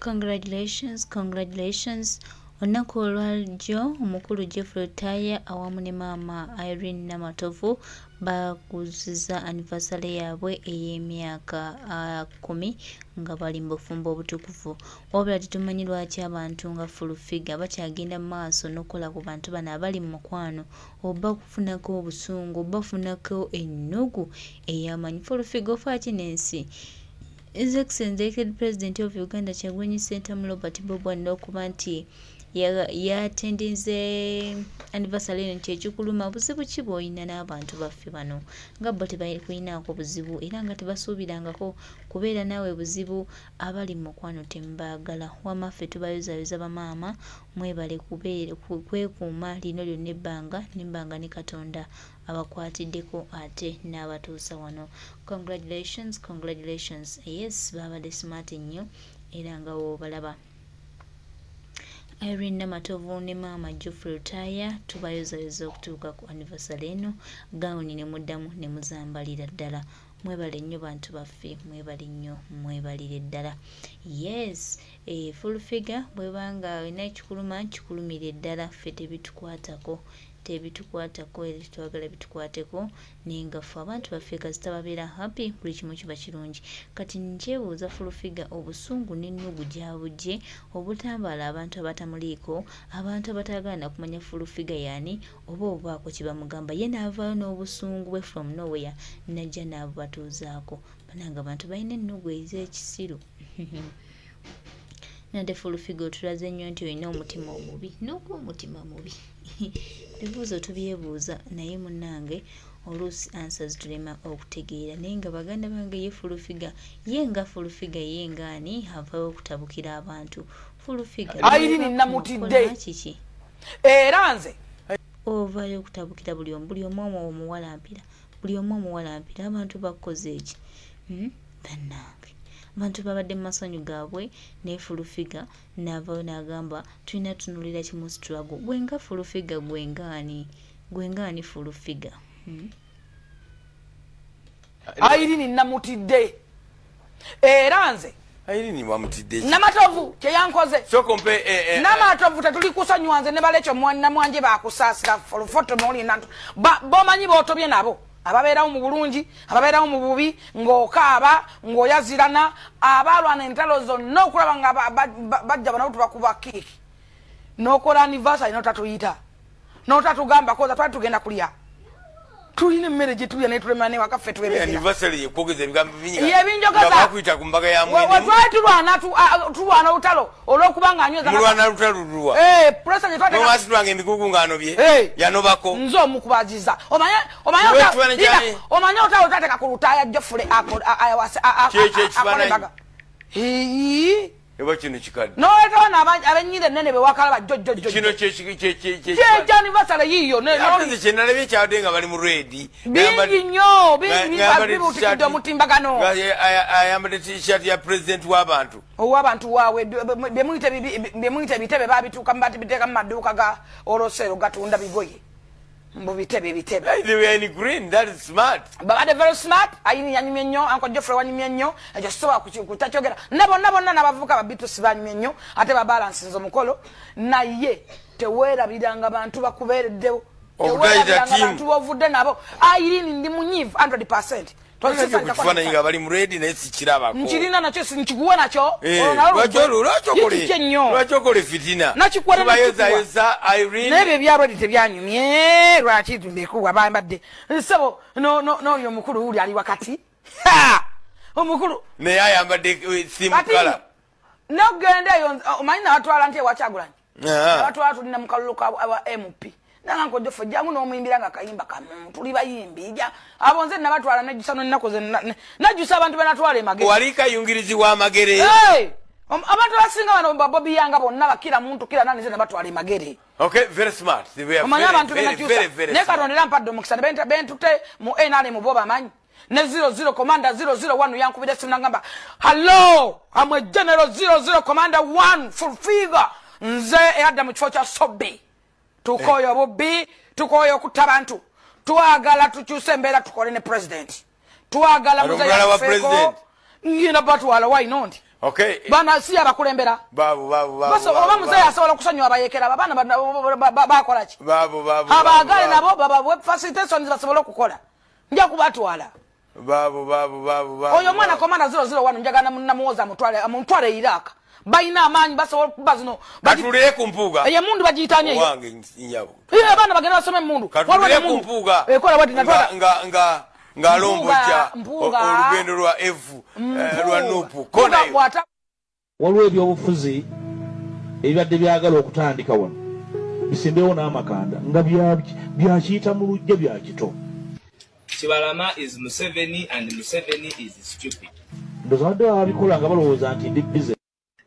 Congratulations. Olunaku olwalyo omukulu LUTAAYA awamu ne maama IreenNamatovu bakuziza anniversary yaabwe ey'emyaka 10 nga bali mu bufumbo obutukuvu. Wabula tetumanyi lwaki abantu nga FullFigure bakyagenda mu maaso n'okukola ku bantu bano abali mu mukwano oba kufunako obusungu oba kufunako ennugu ey'amanyi. FullFigure ofa kinensi. His Excellency the President of Uganda Kyagulanyi Ssentamu Robert Bob n'okuba nti yatendinze anniversary eno kyekikuluma buzibu ki bw'olina n'abantu baffe bano nga bo tebalinaako buzibu era nga tebasuubirangako kubeera naawe buzibu abali mu mukwano temubaagala. Wamaffe tubayozayoza bamaama mwebale kwekuuma lino lyonna ebbanga n'ebbanga ne Katonda abakwatiddeko ate n'abatuusa wano. Congratulations. Yes, babadde smart nnyo era nga woobalaba. IreenNamatovu ne maama LUTAAYA tubayozayoza okutuuka ku anniversary eno gawuni ne muddamu ne muzambalira ddala. Mwebale nnyo bantu baffe, mwebale nnyo, mwebalire ddala. Yes, FullFigure bwebanga olina ekikuluma kikulumire ddala, ffe tebitukwatako era twagala bitukwateko naye nga ffe abantu baffe kasita babeera happy buli kimu kiba kirungi. Kati nkyebuuza FullFigure obusungu n'ennugu gyabujje obutambaala abantu abatamuliiko, abantu abatagala na kumanya FullFigure yaani oba obaako kye bamugamba ye n'avaayo n'obusungu bwe from nowhere najja n'abubatuuzaako. Bananga abantu balina ennugu ez'ekisiru. Nade FullFigure tulaze nnyo nti olina omutima omubi n'ogw'omutima mubi. Ebibuuzo tubyebuuza naye munnange oluusi answers tulema okutegeera naye nga baganda bange ye FullFigure ye nga FullFigure ye ngaani avaayo okutabukira abantu. FullFigure IreenNamutidde kiki era nze ovaayo okutabukira buli omu omuwalampira abantu bakoze eki bannange abantu babadde mu masonyu gaabwe ne FullFigure n'avaayo n'agamba tulina tunulira kimu struggle gwenga FullFigure gwengaani FullFigure. IreenNamutidde era nze Namatovu kyeyankoze Namatovu tetuli kusanywa nze ne balekyo namwanje bakusaasira foto molina bomanyi bootobye nabo ababeerawo mu bulungi ababeerawo mu bubi ng'okaaba ng'oyazirana abalwana entalo zonna okulaba nga bajja banabo tubakuba kiiki n'okola anniversary n'otatuyita n'otatugamba koza twali tugenda kulya tulina emmere gye tulya naye tulema ne wakaffe tubebakwita ku mbaga ya mwene twali tulwana olutalo olw'okuba nga mulwana lutalo lulwa nomasi lwange emikukungaano bye yanobako nze omukubaziza omanye olutalo lutateeka ku LUTAAYA Jofule akolembaga eba kino kikadde n'oletawo abennyira ennene bewakalaba kino ky'anniversary yiyo ate kyenalabye ekyawadde nga bali mu redi bingi nnyo bibuutikidde omutimbagano ayambadde t-shirt ya president w'abantu ow'abantu waabwe byemuyita ebitebe babituuka biteeka mu maduuka ga olosero gatunda bigoye mbubitebe green. That is smart. Babade very smart. Ayini yanyumye nnyo Uncle Geoffrey wanyumye nnyo ekyo soba kutakyogera nabonna n'abavubuka babitu sibanyumye nnyo ate babalansinze omukolo naye teweerabiranga bantu bakubeereddewo teweerabiranga bantu bovudde nabo Irene ndi munyiivu 100%. Kukifaananyi nga bali mu reedi naye sikirabako nkirina nakyo nkikuwe nakyo lwaki okola fitina tubayozayoza n'ebyo ebya reedi tebyanyumye lwaki mbekuwa bambadde nsebo n'oyo omukulu wuli ali wakati omukulu naye ayambadde simukala nogenda eyo omanyi nabatwala nti ewakyagulanyi nabatwala tulina mu kalulu wa MP nanga Uncle Geoffrey jamu n'omuyimbira nga kayimba kamu tuli bayimbi abo nze nabatwala nejjusa n'ennaku ze najjusa abantu benatwala emagere wali kayungirizi w'amagere abantu basinga bano Bobi Yanga bonna bakira muntu kira nani ze nabatwala emagere. Okay, very smart. Omanya abantu benakyusa ne Katonda era mpadde omukisa bentute mu NRM bo bamanyi ne 00 commander 001 yankubira simu nagamba hello I'm a general 00 commander 1 FullFigure nze eyadda mu kifo kya Sobbi tukoyo bubbi tukoyo kutabantu twagala tukyuse embeera tukole ne president twagala muzaya ngina batwala why not Okay. Bana si abakulembera. Babu. Basa oba muzeeyi asobola okusonyiwa abayekera abana bakola ki? Babu. Abaagale nabo baba facilitation basobola okukola. Nja kubatwala. Babu. Oyo mwana komanda 001 njagana namuwoza amutwale Iraq. Bayina amaanyi basobola kuba zino. Katulire ku mpuuga. Ye mundu bagiyitanye. Wange nyabo. Abana bagenda basome mundu. Katulire ku mpuuga. Ekola bati natwala. Ngalomboja olugendo lwa F lwa nupu kona waliwo ebyobufuzi ebibadde byagala okutandika wano bisimbewo n'amakanda nga byakiyita mu lujja bya kito. Kibalama is Museveni and Museveni is stupid. Ndoza badde babikola nga balowooza nti ndi bize.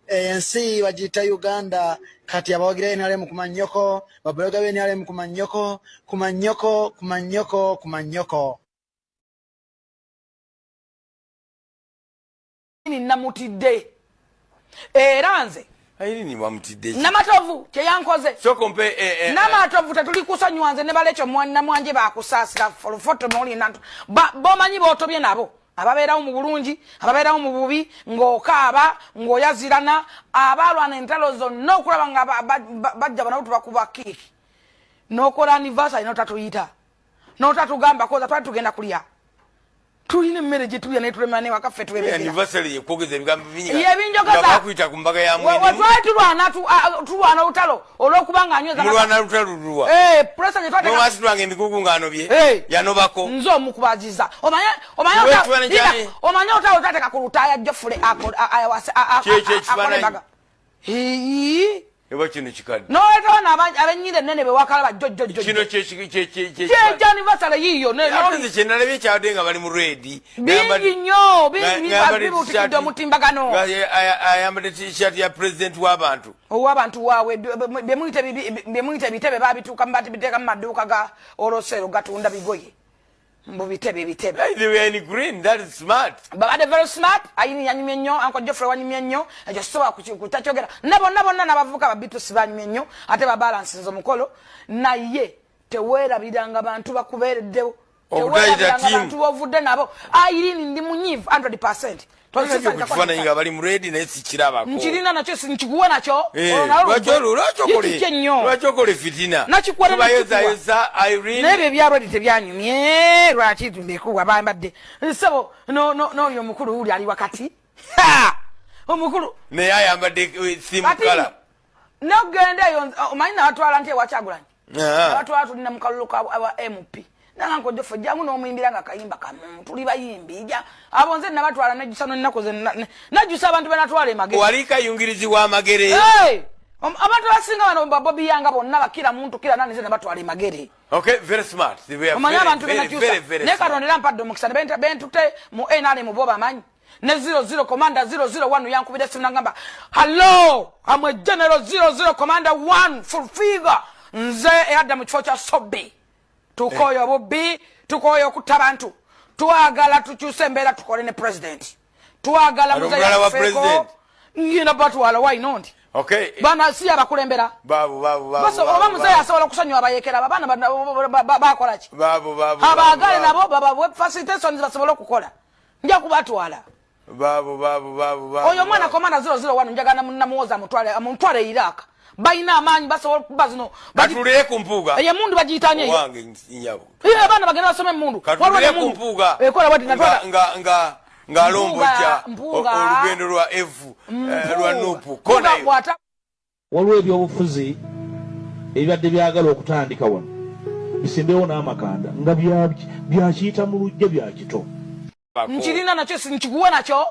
Ensi bagiyita Uganda kati abawagira NRM kumanyoko babaloga NRM kumanyoko. Namutidde era nze Namatovu kyeyankoze Namatovu tetulikusonyiwa nze ne balekyo namwanje bakusaasira foto bomanyi bootobye nabo ababeerawo mu bulungi ababeerawo mu bubi ng'okaaba ng'oyazirana abalwana entalo zonna okulaba nga bajja banabo tubakuba kiiki n'okola anniversary n'otatuyita n'otatugamba koza twali tugenda kulya. Tulina emmere gye tulya netulema ne wakaffe tuwebera. Anniversary yekwogeza ebigambo bingi. Yebinjogaza. Bakwita ku mbaga ya mwini. Tulwana lutalo olw'okuba nga anyweza. Mulwana lutalo lulwa. Presa gye twateka. Mwasi twange emikugu ng'anobye. Yanobako. Nze omukubaziza. Omanya otalo tateka ku lutaaya Jofule akolembaga. Eba kino kikadde. N'oletawo abennyire ennene be wakalaba jjojjojjo. Kino kye anniversary yiyo. Ate kye nalabye kyabadde nga bali mu redi. Bingi nnyo. Bibuutikidde omutimbagano. Ayambadde t-shirt ya president w'abantu. Ow'abantu waabwe bemuyita ebitebe babituuka biteeka mu maduuka ga olosero gatunda bigoye. Mbu bitebe. They were in green. That is smart. Babade very smart. Ayini yanyumye nnyo. Uncle Geoffrey wanyumye nnyo. Ekyo sobola kutakyogera. Bonna n'abavubuka babitusi banyumye nnyo. Ate babalansinze omukolo. Naye teweerabiranga bantu bakubeereddewo. Teweerabiranga bantu b'ovudde nabo. Irene ndi munyiivu 100%. Kukifaananyi nga bali mu reedi naye sikirabako. Nkirina nakyo nkikuwe nakyo. Lwaki okola fitina? Tubayozayoza Irene. N'ebyo ebyalwedi tebyanyumye. Lwaki mbekuwa bambadde. Nsebo n'oyo omukulu uli ali wakati. Omukulu. Naye ayambadde simukala. N'ogenda eyo omanyi nabatwala nti ewakyagulanyi. Abatwala tulina mu kalulu ka MP. Nanga nkojo fojjamu n'omuyimbira nga kayimba kamu tuli bayimbi ja abonze nabatwala najjusa n'ennaku ze najjusa abantu benatwala emagere wali kayungirizi wa magere abantu basinga bano Bobi Yanga bonna bakira muntu kira nani ze nabatwala emagere. Okay, very smart. They were very ne katondera mpadde omukisa bentute mu NRM bo bamanyi ne 00 commander 001 yankubira simu nangamba hello I'm a general 00 commander 1 FullFigure nze eyadda mu kifo kya Sobbi. Tukoyo Bobbi, tukoyo kutabantu. Tuagala tukyuse embeera tukole ne president. Tuagala muzeeyi wa president. Ngina batwala why not? Okay. Bana si abakulembera. Babu. Basa oba muzeeyi asobola okusonyiwa abayekera abana bakola ki? Babu. Abaagale nabo baba facilitation basobola okukola. Nja kubatwala. Babu. Oyo mwana komanda 001 njagana namuwoza amutwale Iraq. Bayina amaanyi basobola kuba zino. Katulire ku mpuuga. Ye mundu bagiyitanye. Wange nyabo. Abana bagenda basome mundu. Katulire ku mpuuga. Ekola bati natwala. Ngalomboja olugendo lwa F lwa nupu kona waliwo ebyobufuzi ebibadde byagala okutandika wano bisimbewo n'amakanda nga byakiyita mu lujja bya kito. Nkirina nakyo nkikuwe nakyo.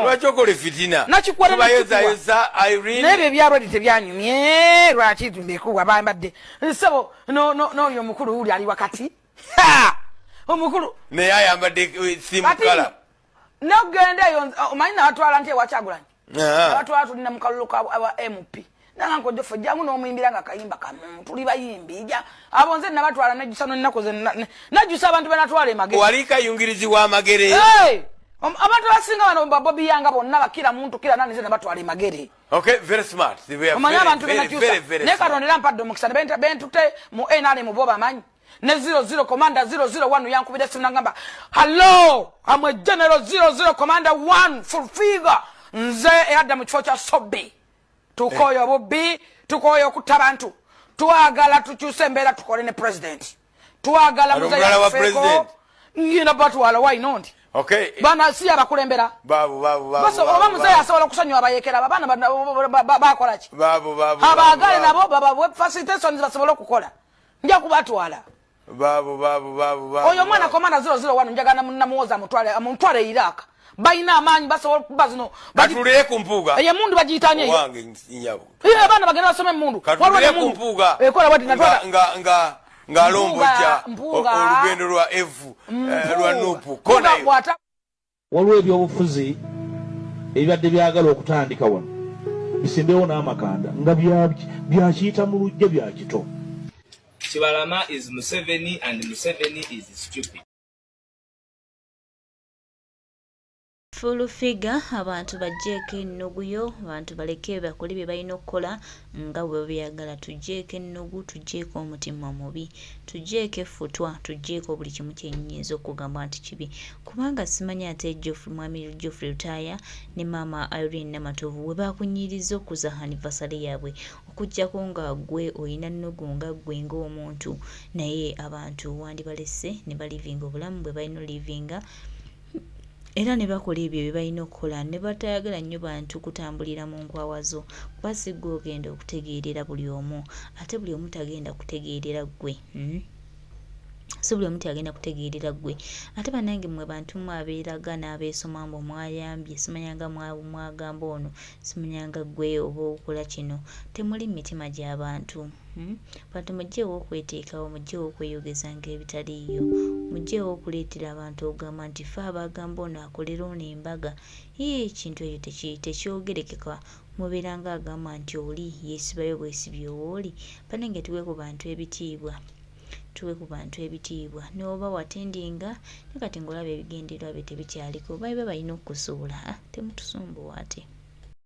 Lwaki okola fitina? Tubayozayoza Irene. N'ebyo ebyalwedi tebyanyumye. Lwaki mbekuwa bambadde. Nsebo n'oyo omukulu uli ali wakati. Omukulu. Naye ayambadde simukala. N'ogenda eyo omanyi nabatwala nti ewakyagulanyi. Abatwala tulina mu kalulu ka MP. Nanga nkojo fojjamu n'omuyimbira nga kayimba kamu tuli bayimbi ja abonze nabatwala najjusa n'ennaku ze najjusa abantu benatwala emagere. Wali kayungirizi wa magere. Abantu basinga bano Bobi Yanga bonna bakira muntu kira nani ze nabatwala emagere. Okay, very smart. They were very. Ne katondera mpadde omukisa bentute mu NRM bo bamanyi ne 00 commander 001 yankubira simu nangamba hello I'm a general 00 commander 1 FullFigure nze eyadda mu kifo kya Sobbi tukoyo bubbi tukoyo kutabantu twagala tukyuse embeera tukole ne president twagala muzaya wa president ngina batwala why not okay bana si abakulembera babu basa oba muzaya asobola kusanywa abayekera abana bakola ki babu abagale nabo baba web facilitation basobola okukola nja kubatwala babu oyo mwana komanda 001 njagana namuwoza mutwale Iraq baina amanyi basobola kuba zino katuleye ku mpuga ye mundu bagiyitanye wange nyabo abana bagenda basome mundu katuleye ku mpuga ekola bati natwala ngalomboja olugendo lwa lwa nupu kona waliwo ebyobufuzi ebibadde byagala okutandika wano bisimbewo n'amakanda nga byakiyita mu lujja bya kito. Kibalama is Museveni and Museveni is stupid. FullFigure abantu bajjeeko ennuguyo abantu baleke bakole bye balina okukola nga bwe byagala tujjeeko ennugu tujjeeko omutima mubi tujjeeko effutwa tujjeeko buli kimu kyenyinza okugamba nti kibi kubanga simanyi ate mwami LUTAAYA ne maama IreenNamatovu we bakunyiriza okuza anniversary yaabwe okujjako nga gwe olina nnugu nga gwe ng'omuntu naye abantu wandibalese ne balivinga obulamu bwe balina olivinga era ne bakola ebyo bye balina okukola ne batayagala nnyo bantu kutambulira mu nkwawazo kuba si gwe ogenda okutegeerera buli omu ate buli omu tagenda kutegeerera ggwe si buli omu tagenda kutegeerera ggwe ate bannange mmwe bantu mwabeeraga n'abeesoma mbu mwayambye simanyanga mwagamba ono simanyanga ggwe oba okola kino temuli mitima gy'abantu bantu mujjeewo okweteekawo mujjeewo okweyogeza ng'ebitaliiyo mujjeewo okuleetera abantu okugamba nti fe abagamba ono akolera ono embaga ekintu ekyo tekyogerekeka mubeera nga agamba nti oli yeesibayo bwesibye owooli bannange tuwe ku bantu ebitiibwa n'oba watendinga ne kati ng'olaba ebigendererwa bye tebikyaliko balina okukusuula temutusumbuwa ate.